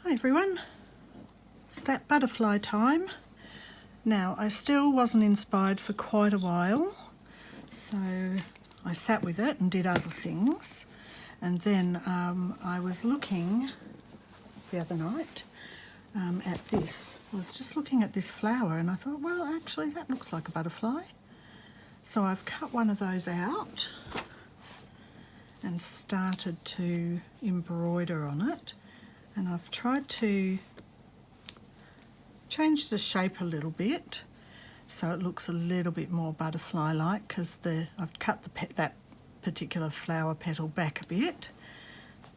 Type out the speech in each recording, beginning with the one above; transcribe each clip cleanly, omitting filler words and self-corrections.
Hi everyone, it's that butterfly time. Now I still wasn't inspired for quite a while, so I sat with it and did other things, and then I was looking the other night at this. I was just looking at this flower and I thought, well, actually that looks like a butterfly. So I've cut one of those out and started to embroider on it. And I've tried to change the shape a little bit so it looks a little bit more butterfly-like, because I've cut that particular flower petal back a bit. I'll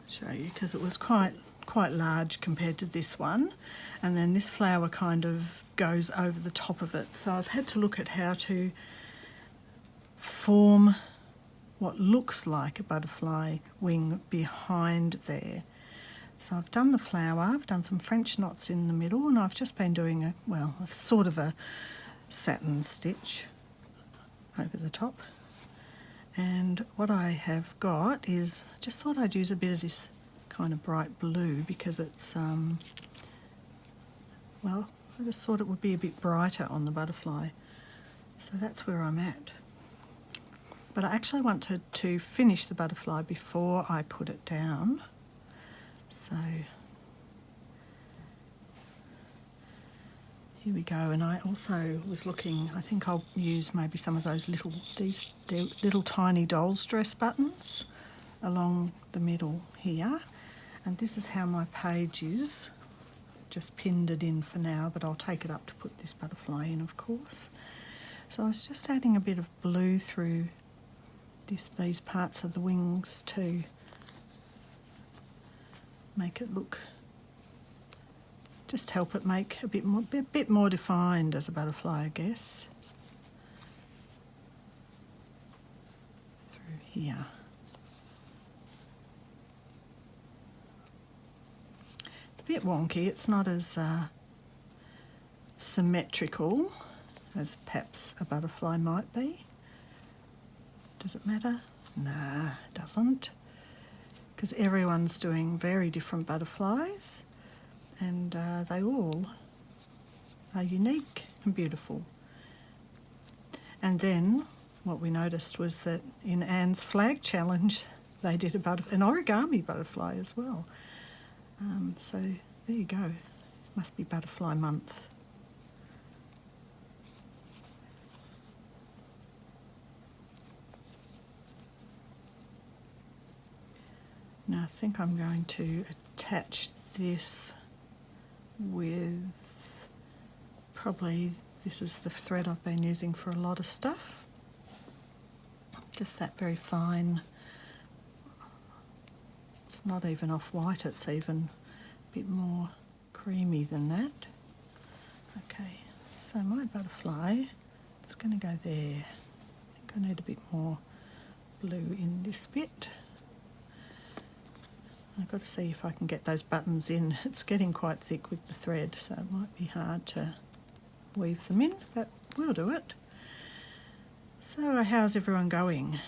show you, because it was quite large compared to this one, and then this flower kind of goes over the top of it. So I've had to look at how to form what looks like a butterfly wing behind there. So I've done the flower, I've done some French knots in the middle, and I've just been doing a sort of a satin stitch over the top. And what I have got is, I just thought I'd use a bit of this kind of bright blue because it's, well, I just thought it would be a bit brighter on the butterfly. So that's where I'm at. But I actually wanted to finish the butterfly before I put it down. So here we go, and I also was looking, I think I'll use maybe some of those these little tiny doll's dress buttons along the middle here, and this is how my page is. Just pinned it in for now, but I'll take it up to put this butterfly in, of course. So I was just adding a bit of blue through these parts of the wings to make it look, just help it make a bit more defined as a butterfly, I guess. Through here. It's a bit wonky, it's not as symmetrical as perhaps a butterfly might be. Does it matter? Nah, it doesn't. Because everyone's doing very different butterflies, and they all are unique and beautiful. And then what we noticed was that in Anne's flag challenge they did an origami butterfly as well. So there you go, must be butterfly month. Now I think I'm going to attach this with, probably this is the thread I've been using for a lot of stuff. Just that very fine, it's not even off-white, it's even a bit more creamy than that. Okay, so my butterfly, it's going to go there. I think I need a bit more blue in this bit. I've got to see if I can get those buttons in. It's getting quite thick with the thread, so it might be hard to weave them in, but we'll do it. So how's everyone going?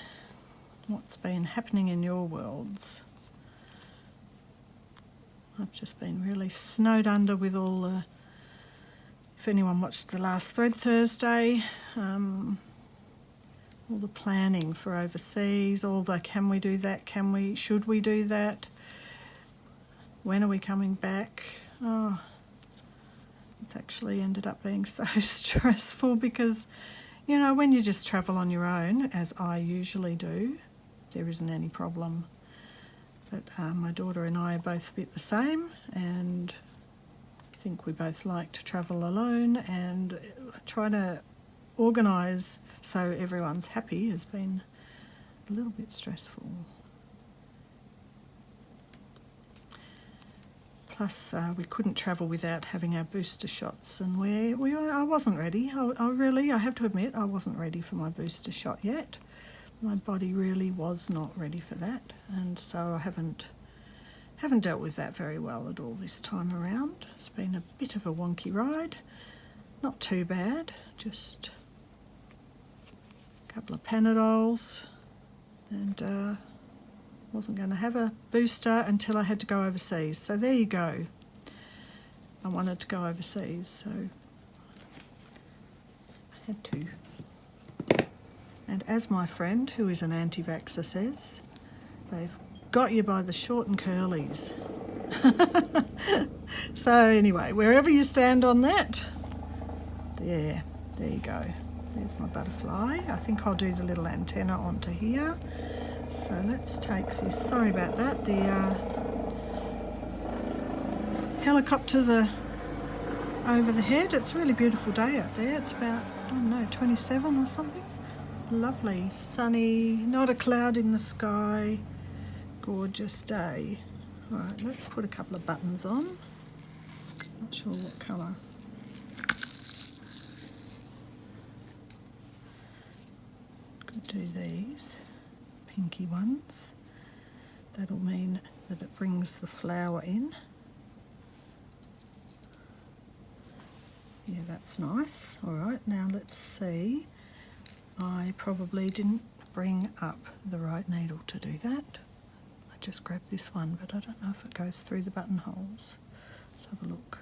What's been happening in your worlds? I've just been really snowed under with all the, if anyone watched the last Thread Thursday, all the planning for overseas, all the can we do that, should we do that? When are we coming back? Oh, it's actually ended up being so stressful because, you know, when you just travel on your own, as I usually do, there isn't any problem. But my daughter and I are both a bit the same, and I think we both like to travel alone, and trying to organise so everyone's happy has been a little bit stressful. Plus, we couldn't travel without having our booster shots, and I wasn't ready. I have to admit, I wasn't ready for my booster shot yet. My body really was not ready for that, and so I haven't dealt with that very well at all this time around. It's been a bit of a wonky ride, not too bad, just a couple of Panadols and Wasn't going to have a booster until I had to go overseas. So there you go. I wanted to go overseas, so I had to. And as my friend, who is an anti-vaxxer, says, they've got you by the short and curlies. So anyway, wherever you stand on that, there you go. There's my butterfly. I think I'll do the little antenna onto here. So let's take this. Sorry about that. The helicopters are over the head. It's a really beautiful day out there. It's about, I don't know, 27 or something. Lovely, sunny, not a cloud in the sky. Gorgeous day. All right, let's put a couple of buttons on. Not sure what colour. Could do these pinky ones. That'll mean that it brings the flower in. Yeah, that's nice. All right, now let's see. I probably didn't bring up the right needle to do that. I just grabbed this one, but I don't know if it goes through the buttonholes. Let's have a look.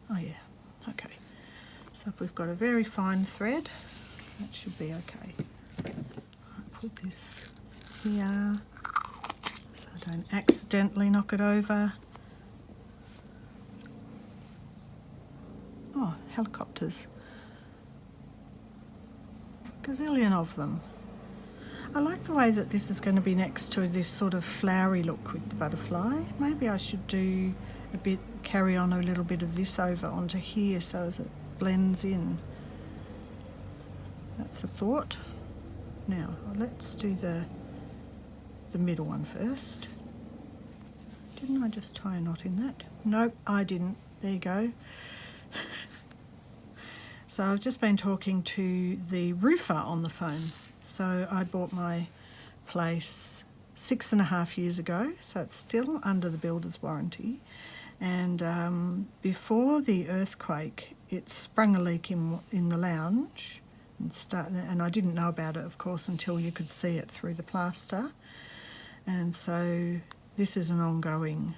Oh yeah, okay. So if we've got a very fine thread, that should be okay. I'll put this here so I don't accidentally knock it over. Oh, helicopters. Gazillion of them. I like the way that this is going to be next to this sort of flowery look with the butterfly. Maybe I should do a bit, carry on a little bit of this over onto here so as it blends in. That's a thought. Now, let's do the middle one first. Didn't I just tie a knot in that? Nope, I didn't. There you go. So I've just been talking to the roofer on the phone. So I bought my place 6.5 years ago, so it's still under the builder's warranty. And before the earthquake, it sprung a leak in the lounge, and I didn't know about it, of course, until you could see it through the plaster. And so this is an ongoing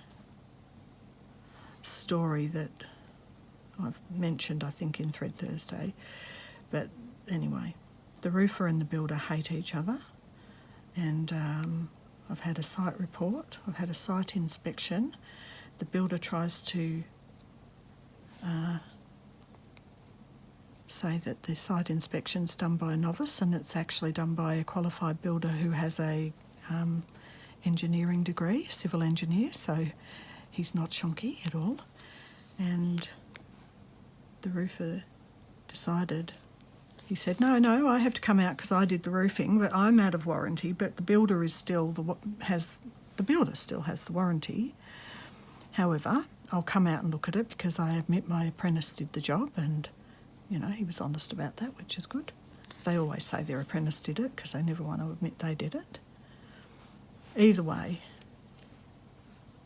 story that I've mentioned, I think, in Thread Thursday. But anyway, the roofer and the builder hate each other, and I've had a site report, I've had a site inspection. The builder tries to say that the site inspection's done by a novice, and it's actually done by a qualified builder who has a engineering degree, civil engineer, so he's not shonky at all. And the roofer decided, he said, no, I have to come out because I did the roofing, but I'm out of warranty, but the builder is still the builder still has the warranty. However, I'll come out and look at it because I admit my apprentice did the job, and you know, he was honest about that, which is good. They always say their apprentice did it because they never want to admit they did it. Either way,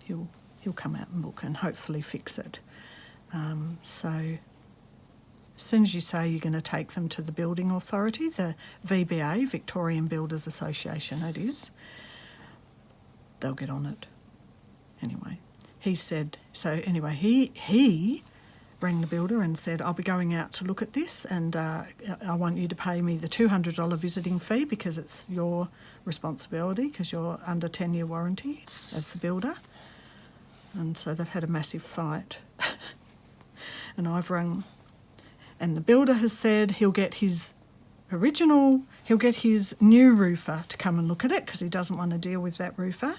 he'll come out and look and hopefully fix it. So as soon as you say you're going to take them to the building authority, the VBA, Victorian Builders Association it is, they'll get on it. Anyway, he said, so anyway, he rang the builder and said, I'll be going out to look at this, and I want you to pay me the $200 visiting fee because it's your responsibility because you're under 10-year warranty as the builder. And so they've had a massive fight. And I've rung, and the builder has said he'll get his new roofer to come and look at it because he doesn't want to deal with that roofer.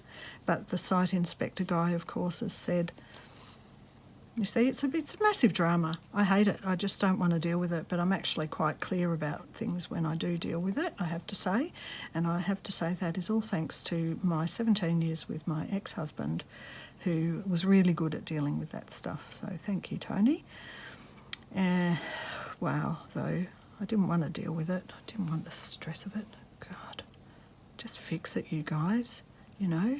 But the site inspector guy, of course, has said, you see, it's a massive drama. I hate it. I just don't want to deal with it. But I'm actually quite clear about things when I do deal with it, I have to say. And I have to say that is all thanks to my 17 years with my ex-husband, who was really good at dealing with that stuff. So thank you, Tony. Wow, though, I didn't want to deal with it. I didn't want the stress of it. God, just fix it, you guys, you know.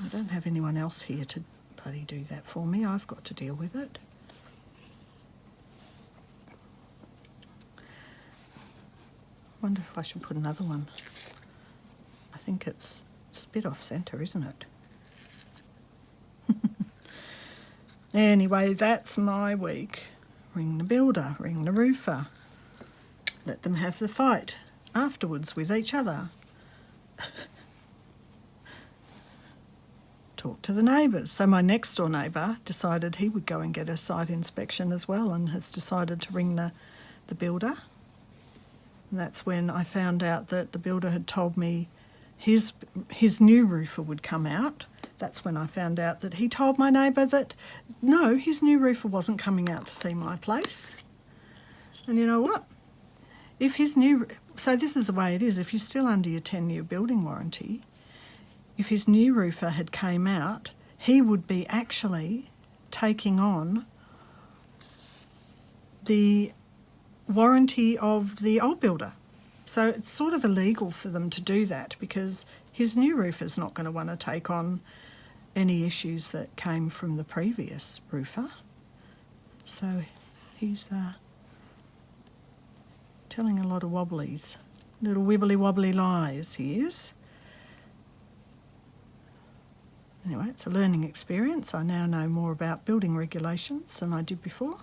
I don't have anyone else here to bloody do that for me. I've got to deal with it. Wonder if I should put another one. I think it's a bit off centre, isn't it? Anyway, that's my week. Ring the builder, ring the roofer. Let them have the fight afterwards with each other. Talk to the neighbours. So my next door neighbour decided he would go and get a site inspection as well, and has decided to ring the builder. And that's when I found out that the builder had told me his new roofer would come out. That's when I found out that he told my neighbour that no, his new roofer wasn't coming out to see my place. And you know what? So this is the way it is. If you're still under your 10-year building warranty, if his new roofer had came out, he would be actually taking on the warranty of the old builder. So it's sort of illegal for them to do that, because his new roofer's not going to want to take on any issues that came from the previous roofer. So he's telling a lot of wobblies, little wibbly wobbly lies he is. Anyway, it's a learning experience. I now know more about building regulations than I did before.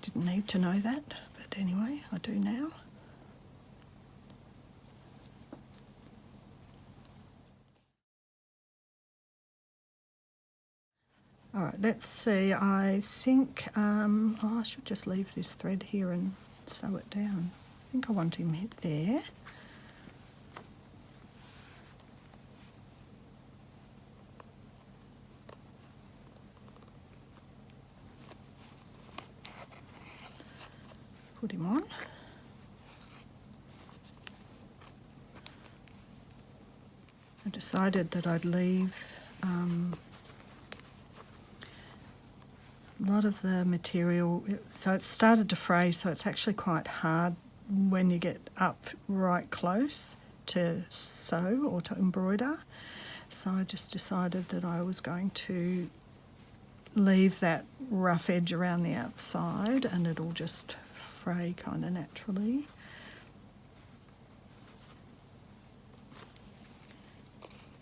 Didn't need to know that, but anyway, I do now. All right, let's see. I think, I should just leave this thread here and sew it down. I think I want him hit there. Put him on. I decided that I'd leave a lot of the material, so it started to fray, so it's actually quite hard when you get up right close to sew or to embroider. So I just decided that I was going to leave that rough edge around the outside, and it'll just fray kind of naturally.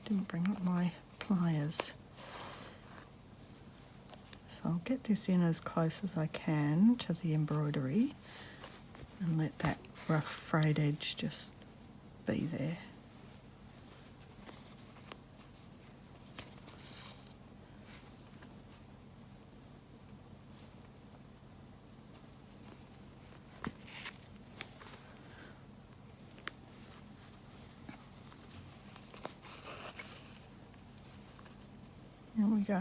Didn't bring up my pliers. So I'll get this in as close as I can to the embroidery and let that rough frayed edge just be there. There we go.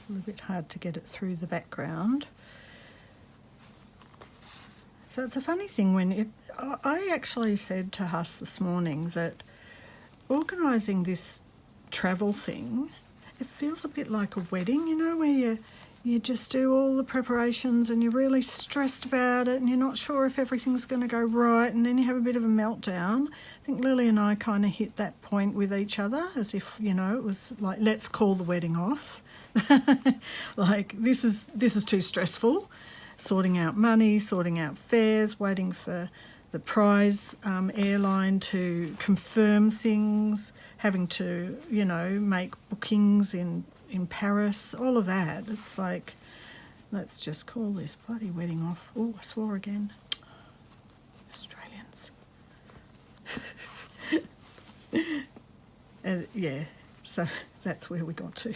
A little bit hard to get it through the background. So it's a funny thing when I actually said to Huss this morning that organising this travel thing, it feels a bit like a wedding, you know, where you just do all the preparations and you're really stressed about it and you're not sure if everything's going to go right, and then you have a bit of a meltdown. I think Lily and I kind of hit that point with each other, as if, you know, it was like, let's call the wedding off. Like, this is too stressful. Sorting out money, sorting out fares, waiting for the prize airline to confirm things, having to, you know, make bookings in Paris, all of that. It's like, let's just call this bloody wedding off. Oh, I swore again. Australians. Yeah, so that's where we got to.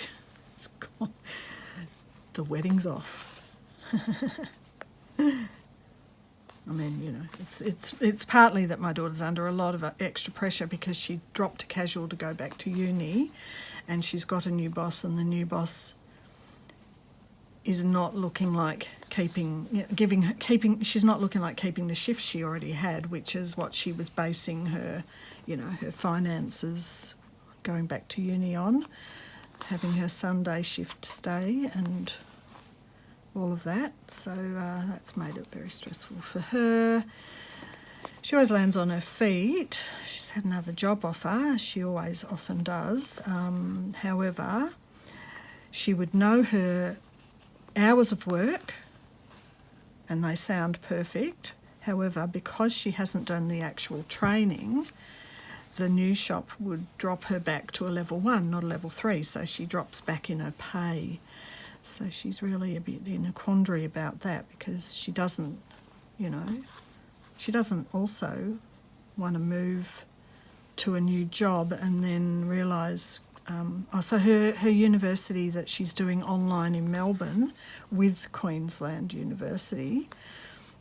It's gone. The wedding's off. I mean, you know, it's partly that my daughter's under a lot of extra pressure because she dropped to casual to go back to uni, and she's got a new boss, and the new boss is not looking like keeping the shift she already had, which is what she was basing her, you know, her finances going back to uni on, having her Sunday shift stay and all of that. So that's made it very stressful for her. She always lands on her feet. She's had another job offer. She always often does. However, she would know her hours of work and they sound perfect. However, because she hasn't done the actual training, the new shop would drop her back to a level 1, not a level 3, so she drops back in her pay. So she's really a bit in a quandary about that, because she doesn't, you know, she doesn't also want to move to a new job and then realise, so her university that she's doing online in Melbourne with Queensland University,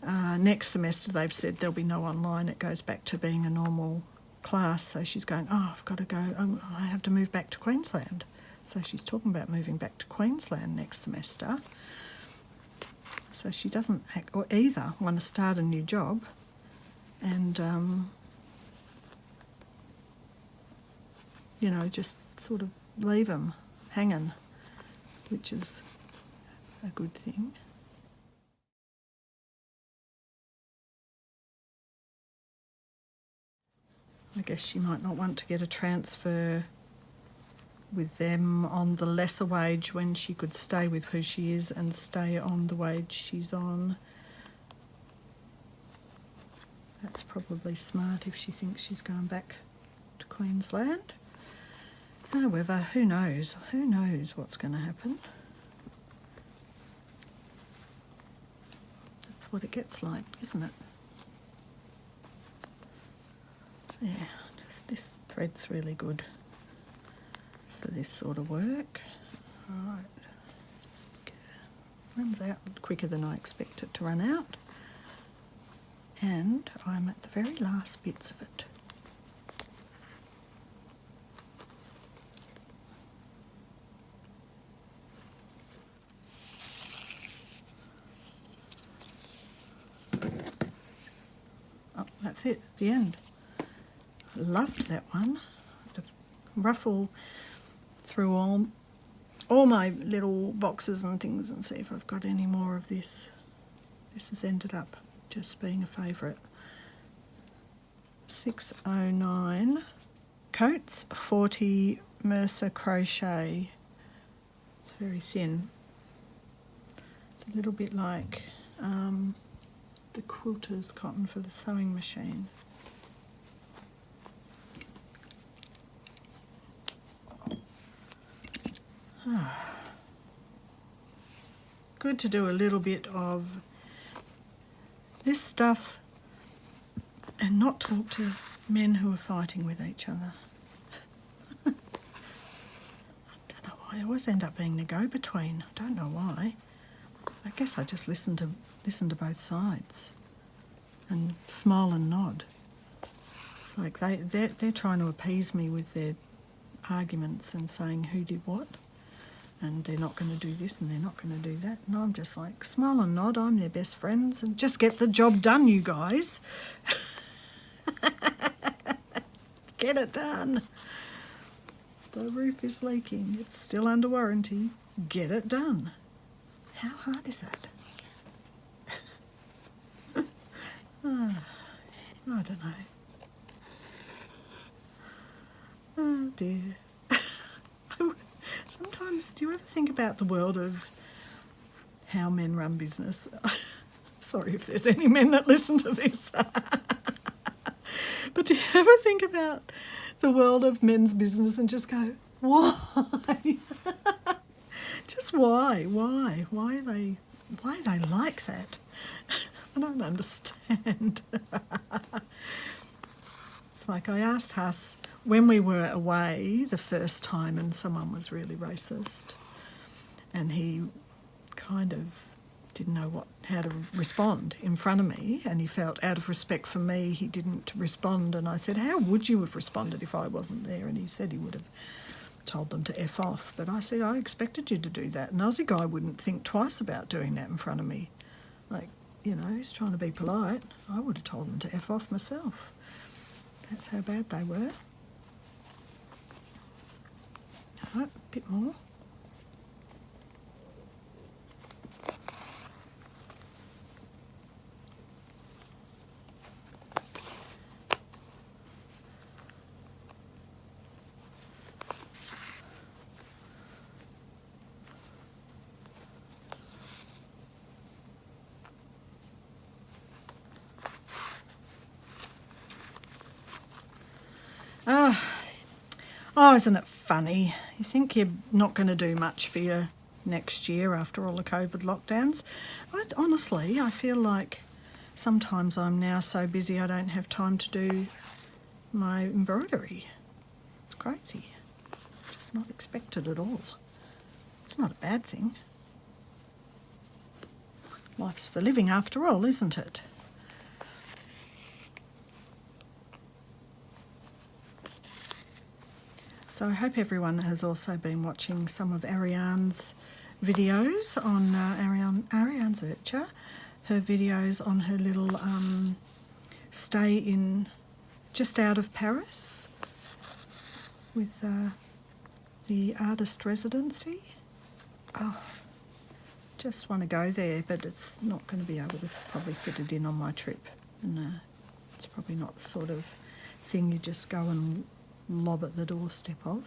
next semester they've said there'll be no online, it goes back to being a normal class. So she's going, I've got to go, I have to move back to Queensland. So she's talking about moving back to Queensland next semester. So she doesn't or either want to start a new job and, you know, just sort of leave them hanging, which is a good thing. I guess she might not want to get a transfer with them on the lesser wage when she could stay with who she is and stay on the wage she's on. That's probably smart if she thinks she's going back to Queensland. However, who knows? Who knows what's going to happen? That's what it gets like, isn't it? Yeah, just this thread's really good for this sort of work. All right, runs out quicker than I expect it to run out, and I'm at the very last bits of it. Oh, that's it, the end. Loved that one. To ruffle through all my little boxes and things and see if I've got any more of this. This has ended up just being a favourite. 609 Coats 40 Mercer crochet. It's very thin. It's a little bit like the quilter's cotton for the sewing machine. Good to do a little bit of this stuff and not talk to men who are fighting with each other. I don't know why. I always end up being the go-between. I don't know why. I guess I just listen to both sides and smile and nod. It's like they're trying to appease me with their arguments and saying who did what. And they're not going to do this and they're not going to do that. And I'm just like, smile and nod, I'm their best friends, and just get the job done, you guys. Get it done. The roof is leaking. It's still under warranty. Get it done. How hard is that? I don't know. Oh dear. Sometimes, do you ever think about the world of how men run business? Sorry if there's any men that listen to this. But do you ever think about the world of men's business and just go, why? Just why? Why are they like that? I don't understand. It's like I asked Huss when we were away the first time and someone was really racist, and he kind of didn't know how to respond in front of me, and he felt out of respect for me he didn't respond. And I said, how would you have responded if I wasn't there? And he said he would have told them to F off. But I said, I expected you to do that. An Aussie guy wouldn't think twice about doing that in front of me. Like, you know, he's trying to be polite. I would have told them to F off myself. That's how bad they were. All right, a bit more. Oh, isn't it funny? You think you're not going to do much for your next year after all the COVID lockdowns. Honestly, I feel like sometimes I'm now so busy I don't have time to do my embroidery. It's crazy. Just not expected at all. It's not a bad thing. Life's for living after all, isn't it? So I hope everyone has also been watching some of Ariane's videos on Ariane Zurcher, her videos on her little stay in just out of Paris with the artist residency. Oh, just want to go there, but it's not going to be able to probably fit it in on my trip, and it's probably not the sort of thing you just go and lob at the doorstep of.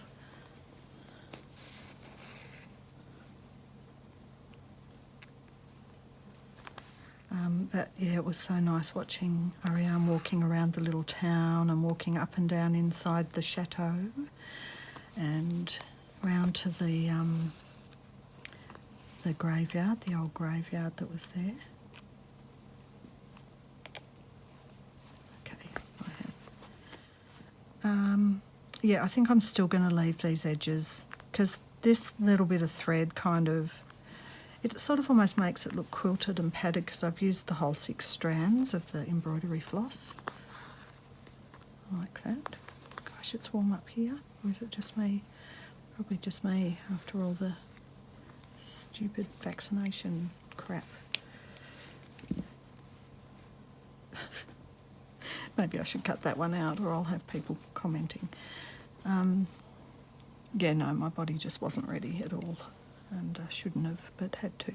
But yeah, it was so nice watching Ariane walking around the little town and walking up and down inside the chateau and round to the graveyard, the old graveyard that was there. Okay, I have. Yeah, I think I'm still going to leave these edges because this little bit of thread kind of, it sort of almost makes it look quilted and padded because I've used the whole 6 strands of the embroidery floss. Like that. Gosh, it's warm up here. Or is it just me? Probably just me after all the stupid vaccination crap. Maybe I should cut that one out or I'll have people commenting. Yeah, no, my body just wasn't ready at all and I shouldn't have, but had to.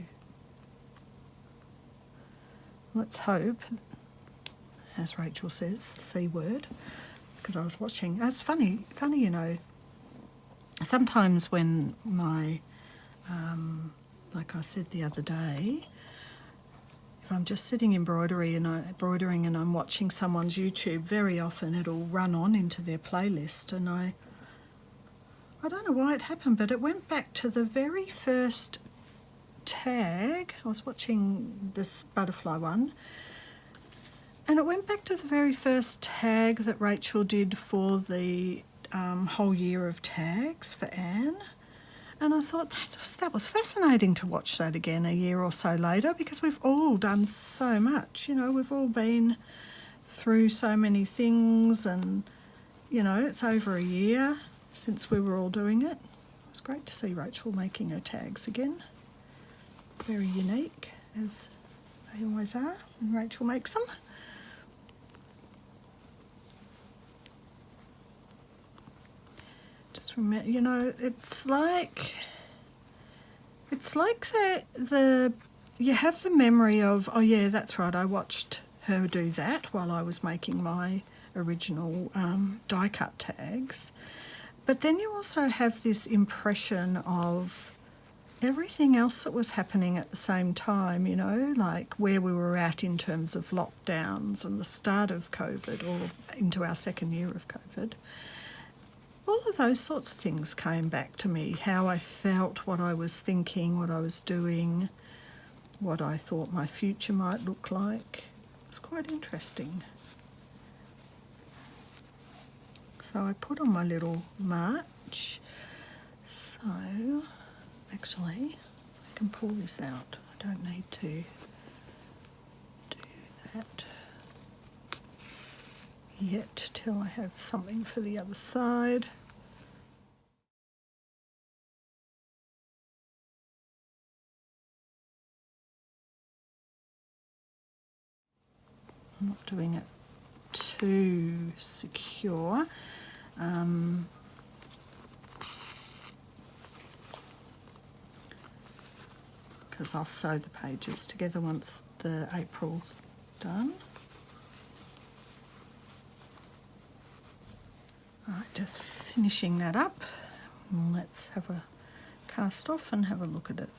Let's hope, as Rachel says, the C word, because I was watching. It's funny, you know, sometimes when my, like I said the other day, if I'm just sitting embroidering and I'm watching someone's YouTube, very often it'll run on into their playlist, and I don't know why it happened, but it went back to the very first tag. I was watching this butterfly one, and it went back to the very first tag that Rachel did for the whole year of tags for Anne. And I thought that was fascinating to watch that again a year or so later, because we've all done so much, you know, we've all been through so many things, and, you know, it's over a year since we were all doing it. It was great to see Rachel making her tags again. Very unique, as they always are when Rachel makes them. Just remember, you know, it's like the you have the memory of, oh yeah, that's right, I watched her do that while I was making my original die cut tags. But then you also have this impression of everything else that was happening at the same time, you know, like where we were at in terms of lockdowns and the start of COVID, or into our second year of COVID. All of those sorts of things came back to me, how I felt, what I was thinking, what I was doing, what I thought my future might look like. It was quite interesting. So I put on my little march. So, actually, I can pull this out. I don't need to do that yet till I have something for the other side. I'm not doing it too secure. Because I'll sew the pages together once the April's done. Right, just finishing that up. Let's have a cast off and have a look at it.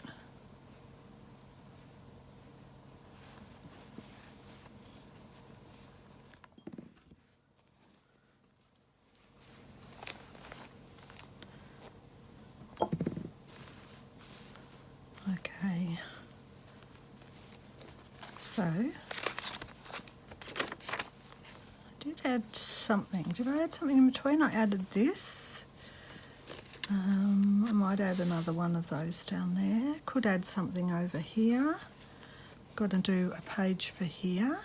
Okay. So, I did add something. Did I add something in between? I added this. I might add another one of those down there. Could add something over here. Got to do a page for here.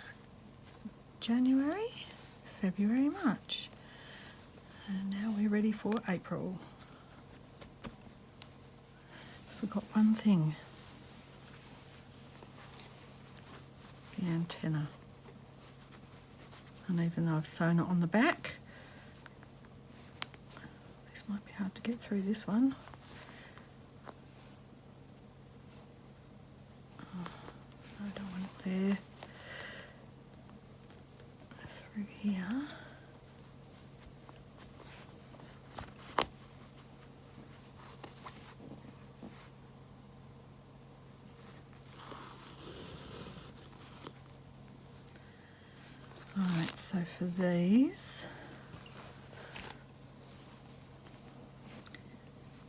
January, February, March. And now we're ready for April. Forgot one thing. The antenna. And even though I've sewn it on the back, this might be hard to get through this one. Oh, I don't want it there. Through here. Alright, so for these,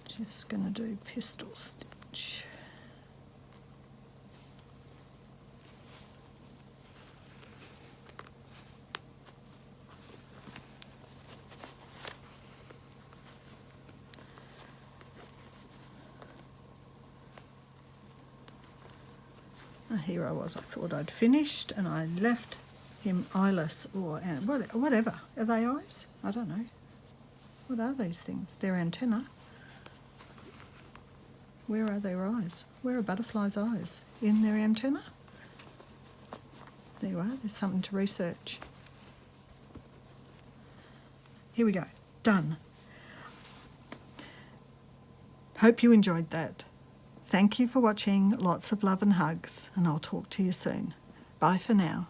just going to do pistol stitch. Here I was, I thought I'd finished and I left him eyeless or whatever. Are they eyes? I don't know. What are these things? They're antenna. Where are their eyes? Where are butterflies' eyes? In their antenna? There you are. There's something to research. Here we go. Done. Hope you enjoyed that. Thank you for watching. Lots of love and hugs, and I'll talk to you soon. Bye for now.